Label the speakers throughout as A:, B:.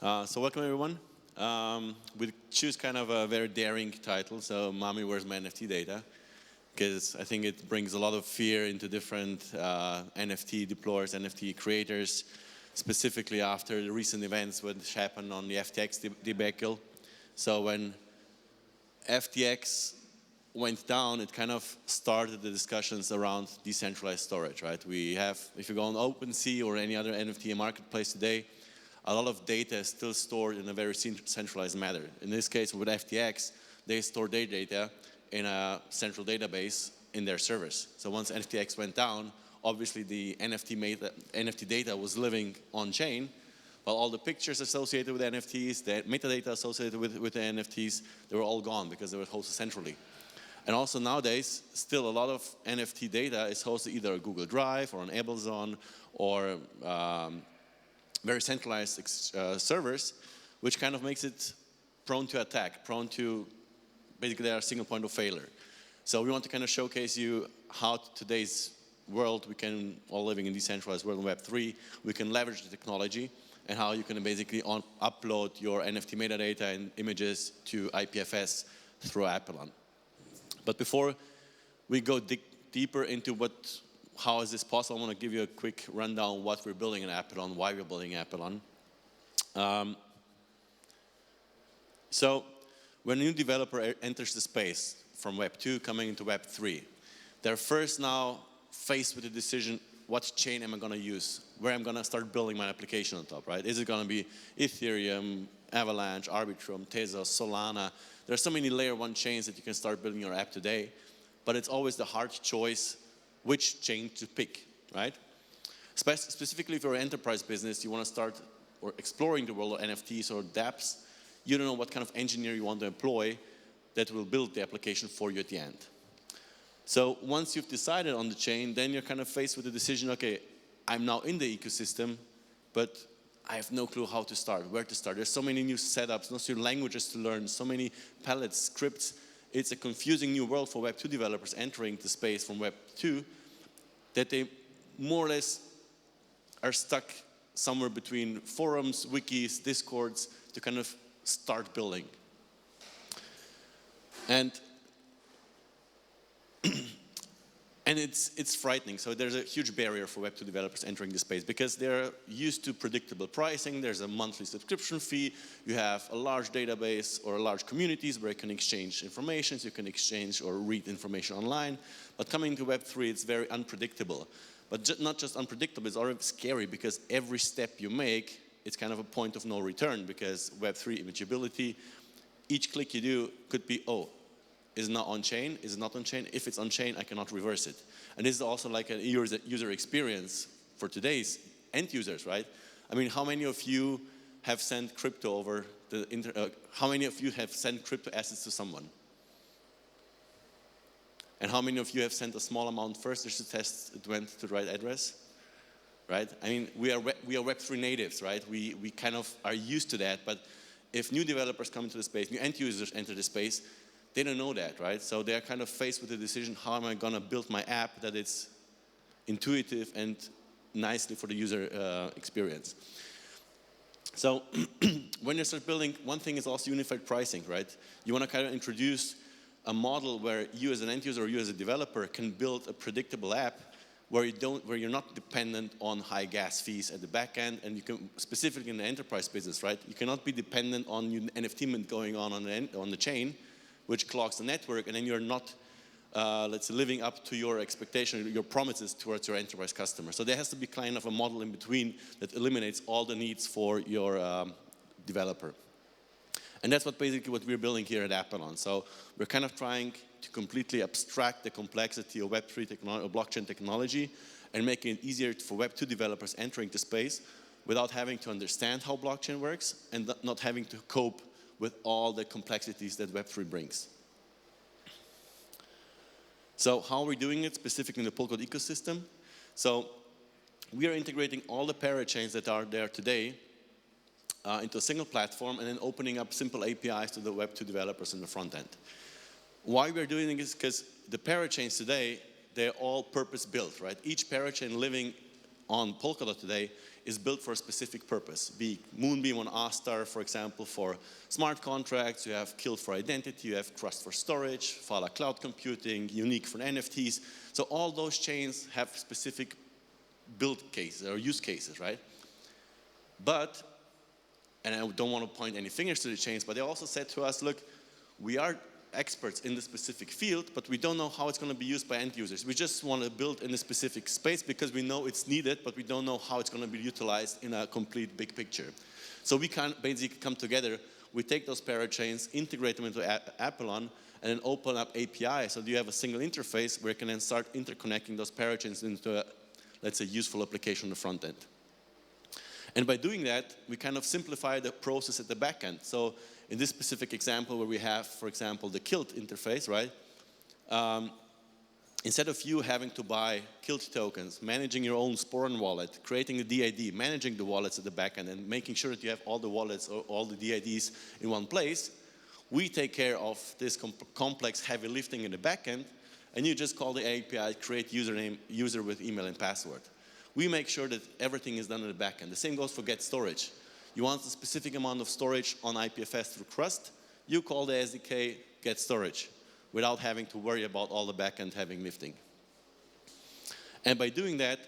A: So welcome everyone. We choose kind of a very daring title, so Mommy, Where's My NFT Data? Because I think it brings a lot of fear into different NFT deployers, NFT creators, specifically after the recent events which happened on the FTX debacle. So when FTX went down, it kind of started the discussions around decentralized storage, right? We have, if you go on OpenSea or any other NFT marketplace today, a lot of data is still stored in a very centralized manner. In this case, with FTX, they store their data in a central database in their servers. So once FTX went down, obviously the NFT data was living on-chain, while all the pictures associated with NFTs, the metadata associated with the NFTs, they were all gone because they were hosted centrally. And also nowadays, still a lot of NFT data is hosted either on Google Drive or on Apillon or very centralized servers, which kind of makes it prone to attack, prone to basically a single point of failure. So we want to kind of showcase you how today's world, we can, all living in decentralized world in Web3, we can leverage the technology and how you can basically upload your NFT metadata and images to IPFS through Apillon. But before we go deeper into how is this possible, I want to give you a quick rundown of what we're building in Apillon, why we're building Apillon. So when a new developer enters the space from Web 2 coming into Web 3, they're first now faced with the decision, what chain am I going to use? Where I'm going to start building my application on top, right? Is it going to be Ethereum, Avalanche, Arbitrum, Tezos, Solana? There are so many layer 1 chains that you can start building your app today, but it's always the hard choice which chain to pick, right? Specifically if you're an enterprise business, you want to start or exploring the world of NFTs or dApps, you don't know what kind of engineer you want to employ that will build the application for you at the end. So once you've decided on the chain, then you're kind of faced with the decision, okay, I'm now in the ecosystem, but I have no clue how to start, where to start. There's so many new setups, so many languages to learn, so many palettes, scripts. It's a confusing new world for Web 2 developers entering the space from Web 2 that they more or less are stuck somewhere between forums, wikis, discords to kind of start building. And it's frightening. So there's a huge barrier for Web 2 developers entering the space because they're used to predictable pricing. There's a monthly subscription fee. You have a large database or large communities where you can exchange information. So you can exchange or read information online. But coming to Web 3, it's very unpredictable. But not just unpredictable, it's already scary because every step you make, it's kind of a point of no return because Web 3 imageability, each click you do could be, oh, is it not on-chain? Is it not on-chain? If it's on-chain, I cannot reverse it. And this is also like a user experience for today's end users, right? I mean, how many of you have sent crypto over the how many of you have sent crypto assets to someone? And how many of you have sent a small amount first just to test it went to the right address? Right? I mean, we are Web3 natives, right? We kind of are used to that, but if new developers come into the space, new end users enter the space, they don't know that, right? So they're kind of faced with the decision, how am I going to build my app that it's intuitive and nicely for the user experience. So when you start building, one thing is also unified pricing, right? You want to kind of introduce a model where you as an end user or you as a developer can build a predictable app where you're not dependent on high gas fees at the back end, and you can, specifically in the enterprise business, right? You cannot be dependent on NFT mint going on the chain, which clogs the network, and then you're not, let's say, living up to your expectation, your promises towards your enterprise customer. So there has to be kind of a model in between that eliminates all the needs for your developer. And that's basically what we're building here at Apillon. So we're kind of trying to completely abstract the complexity of Web3 technology, or blockchain technology, and making it easier for Web 2 developers entering the space without having to understand how blockchain works and not having to cope with all the complexities that Web3 brings. So how are we doing it specifically in the Polkadot ecosystem? So we are integrating all the parachains that are there today into a single platform and then opening up simple APIs to the Web 2 developers in the front end. Why we're doing this is because the parachains today, they're all purpose-built, right? Each parachain living on Polkadot today is built for a specific purpose. Be Moonbeam on Astar, for example, for smart contracts. You have Kilt for identity. You have Trust for storage, Fala cloud computing, Unique for NFTs. So all those chains have specific build cases or use cases, right? But, and I don't want to point any fingers to the chains, but they also said to us, look, we are experts in the specific field, but we don't know how it's going to be used by end users. We just want to build in a specific space because we know it's needed, but we don't know how it's going to be utilized in a complete big picture. So we can basically come together, we take those parachains, integrate them into Apillon, and then open up API so that you have a single interface where you can then start interconnecting those parachains into a, let's say, useful application on the front end. And by doing that, we kind of simplify the process at the back end. So in this specific example where we have, for example, the Kilt interface, right? Instead of you having to buy Kilt tokens, managing your own Sporon wallet, creating a DID, managing the wallets at the back end, and making sure that you have all the wallets or all the DIDs in one place, we take care of this complex heavy lifting in the back end, and you just call the API, create username, user with email and password. We make sure that everything is done in the back end. The same goes for get storage. You want a specific amount of storage on IPFS through Crust, you call the SDK, get storage, without having to worry about all the back end heavy lifting. And by doing that,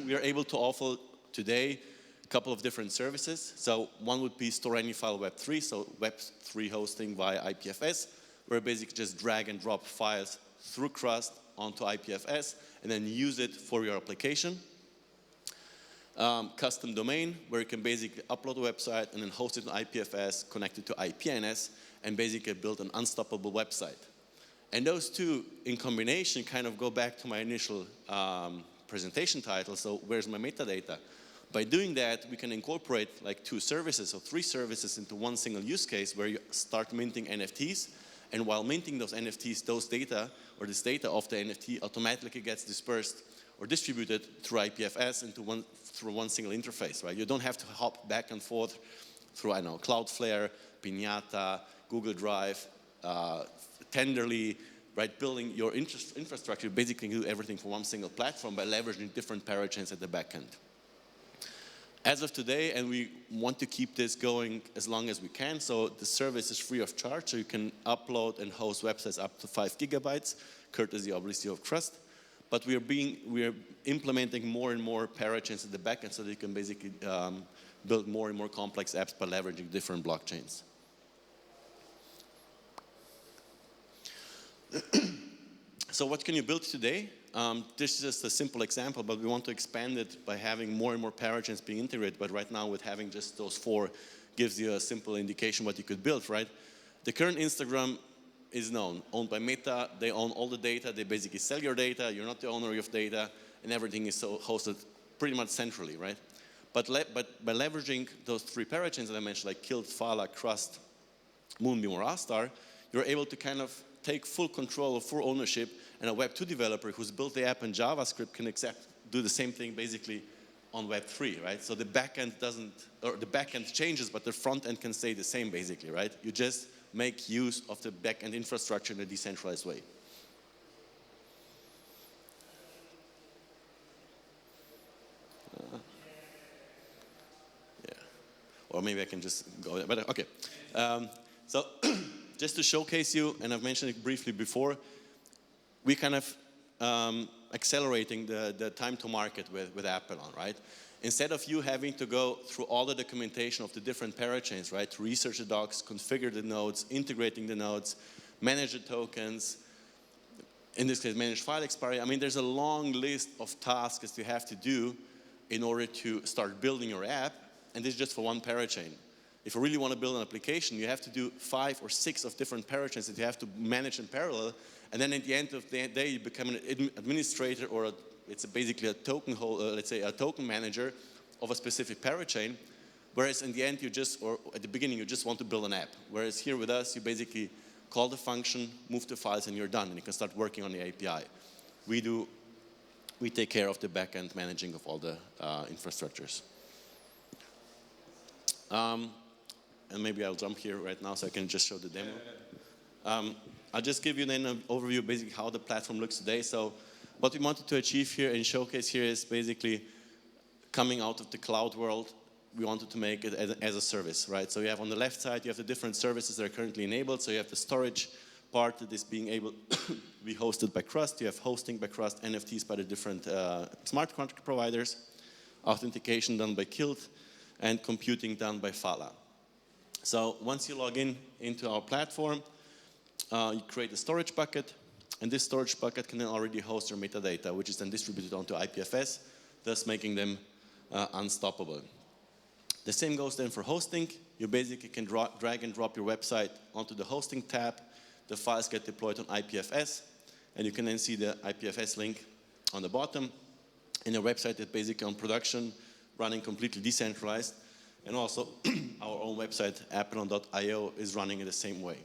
A: we are able to offer today a couple of different services. So one would be store any file Web3, so Web3 hosting via IPFS, where basically just drag and drop files through Crust onto IPFS and then use it for your application. Custom domain, where you can basically upload a website and then host it on IPFS, connect it to IPNS, and basically build an unstoppable website. And those two in combination kind of go back to my initial presentation title, so where's my metadata? By doing that, we can incorporate like 2 services or 3 services into one single use case where you start minting NFTs, and while minting those NFTs, those data, or this data of the NFT automatically gets dispersed or distributed through IPFS through one single interface, right? You don't have to hop back and forth through, I don't know, Cloudflare, Pinata, Google Drive, Tenderly, right? Building your infrastructure, you basically do everything for one single platform by leveraging different parachains at the back end. As of today, and we want to keep this going as long as we can, so the service is free of charge, so you can upload and host websites up to 5 gigabytes, courtesy obviously of Trust. But we are implementing more and more parachains at the back end so that you can basically build more and more complex apps by leveraging different blockchains. So what can you build today? This is just a simple example, but we want to expand it by having more and more parachains being integrated. But right now, with having just those 4, gives you a simple indication what you could build, right? The current Instagram is known, owned by Meta. They own all the data. They basically sell your data. You're not the owner of data, and everything is so hosted pretty much centrally, right? But by leveraging those 3 parachains that I mentioned, like Kilt, Fala, Crust, Moonbeam, or Astar, you're able to kind of take full control of full ownership, and a Web2 developer who's built the app in JavaScript can do the same thing basically on Web3, right? So the backend the backend changes, but the front end can stay the same basically, right? You just make use of the backend infrastructure in a decentralized way. Yeah, or maybe I can just go there, but okay. So just to showcase you, and I've mentioned it briefly before, we kind of accelerating the time to market with Apillon, right? Instead of you having to go through all the documentation of the different parachains, right, to research the docs, configure the nodes, integrating the nodes, manage the tokens, in this case, manage file expiry. I mean, there's a long list of tasks that you have to do in order to start building your app, and this is just for one parachain. If you really want to build an application, you have to do 5 or 6 of different parachains that you have to manage in parallel, and then at the end of the day, you become an administrator, or it's basically a token let's say a token manager of a specific parachain. Whereas in the end, or at the beginning, you just want to build an app. Whereas here with us, you basically call the function, move the files, and you're done, and you can start working on the API. We take care of the backend managing of all the infrastructures. And maybe I'll jump here right now so I can just show the demo. I'll just give you then an overview of basically how the platform looks today. So what we wanted to achieve here and showcase here is basically coming out of the cloud world, we wanted to make it as a service, right? So you have on the left side, you have the different services that are currently enabled. So you have the storage part that is being able to be hosted by Trust. You have hosting by Trust, NFTs by the different smart contract providers, authentication done by Kilt, and computing done by Fala. So once you log in into our platform, you create a storage bucket, and this storage bucket can then already host your metadata, which is then distributed onto IPFS, thus making them unstoppable. The same goes then for hosting. You basically can drag and drop your website onto the hosting tab. The files get deployed on IPFS, and you can then see the IPFS link on the bottom. And your website is basically on production, running completely decentralized. And also, our own website, Apillon.io, is running in the same way.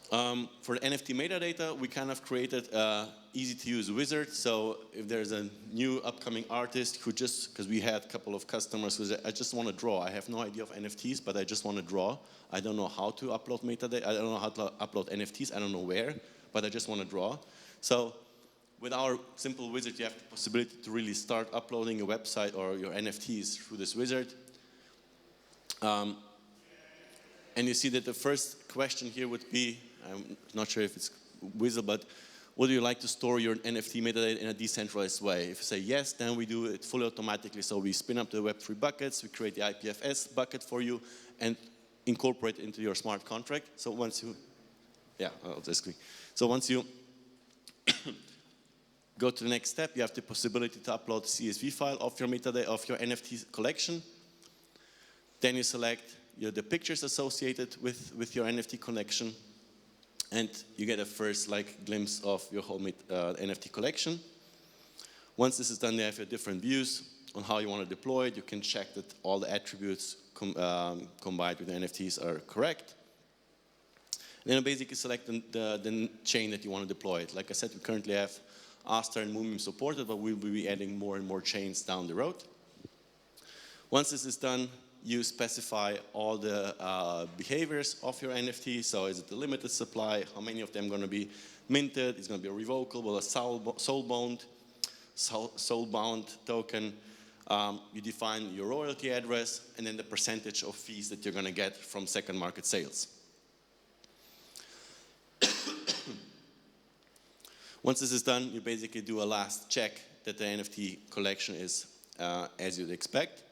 A: For the NFT metadata, we kind of created an easy-to-use wizard. So if there's a new upcoming artist who just, because we had a couple of customers who said, I just want to draw. I have no idea of NFTs, but I just want to draw. I don't know how to upload metadata. I don't know how to upload NFTs. I don't know where, but I just want to draw. So with our simple wizard, you have the possibility to really start uploading your website or your NFTs through this wizard. And you see that the first question here would be, I'm not sure if it's visible, but would you like to store your NFT metadata in a decentralized way? If you say yes, then we do it fully automatically. So we spin up the Web3 buckets, we create the IPFS bucket for you, and incorporate it into your smart contract. So once you, so once you go to the next step, you have the possibility to upload the CSV file of your metadata, of your NFT collection. Then you select the pictures associated with your NFT collection, and you get a first glimpse of your whole NFT collection. Once this is done, you have your different views on how you want to deploy it. You can check that all the attributes combined with the NFTs are correct. And then you basically select the chain that you want to deploy it. Like I said, we currently have Astar and Moomim supported, but we'll be adding more and more chains down the road. Once this is done, you specify all the behaviors of your NFT. So is it a limited supply? How many of them are going to be minted? Is it going to be a revocable, a soul-bound token? You define your royalty address, and then the percentage of fees that you're going to get from second market sales. Once this is done, you basically do a last check that the NFT collection is as you'd expect.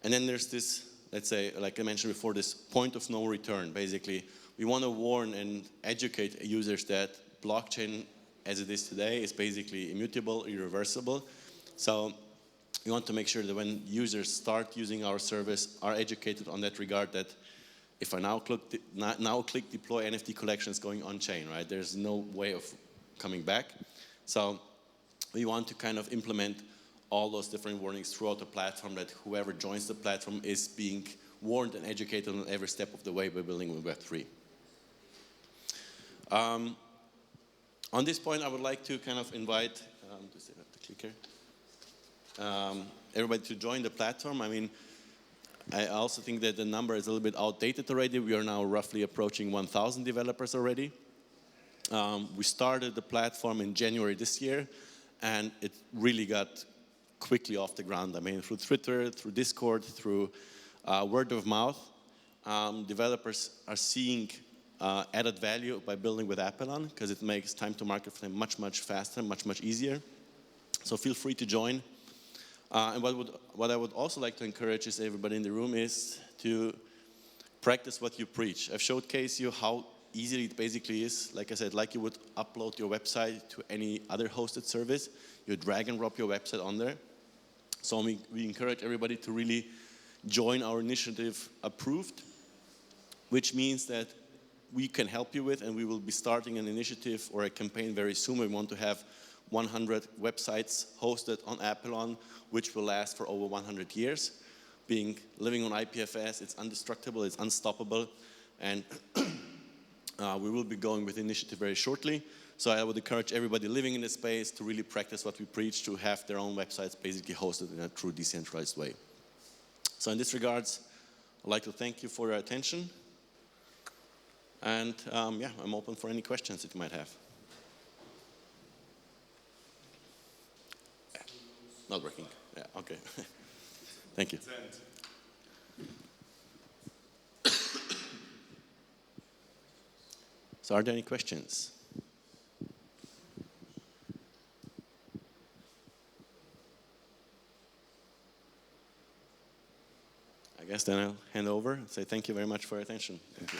A: And then there's this, let's say, like I mentioned before, this point of no return. Basically, we want to warn and educate users that blockchain, as it is today, is basically immutable, irreversible. So we want to make sure that when users start using our service, are educated on that regard, that if I now click deploy NFT collections going on chain, right? There's no way of coming back. So we want to kind of implement all those different warnings throughout the platform, that whoever joins the platform is being warned and educated on every step of the way by building with Web3. On this point, I would like to kind of invite, everybody to join the platform. I mean, I also think that the number is a little bit outdated already. We are now roughly approaching 1,000 developers already. We started the platform in January this year, and it really got quickly off the ground. I mean, through Twitter, through Discord, through word of mouth, developers are seeing added value by building with Apillon, because it makes time to market for them much, much faster, much, much easier. So feel free to join. And what I would also like to encourage is everybody in the room is to practice what you preach. I've showcased you how easy it basically is. Like I said, like you would upload your website to any other hosted service, you drag and drop your website on there. So we encourage everybody to really join our initiative Approved, which means that we can help you with, and we will be starting an initiative or a campaign very soon. We want to have 100 websites hosted on Apillon, which will last for over 100 years. Living on IPFS, it's indestructible, it's unstoppable, and we will be going with the initiative very shortly. So I would encourage everybody living in the space to really practice what we preach, to have their own websites basically hosted in a true decentralized way. So in this regards, I'd like to thank you for your attention. And yeah, I'm open for any questions that you might have. not working. Yeah, okay. Thank you. So are there any questions? I guess then I'll hand over and say thank you very much for your attention. Thank you.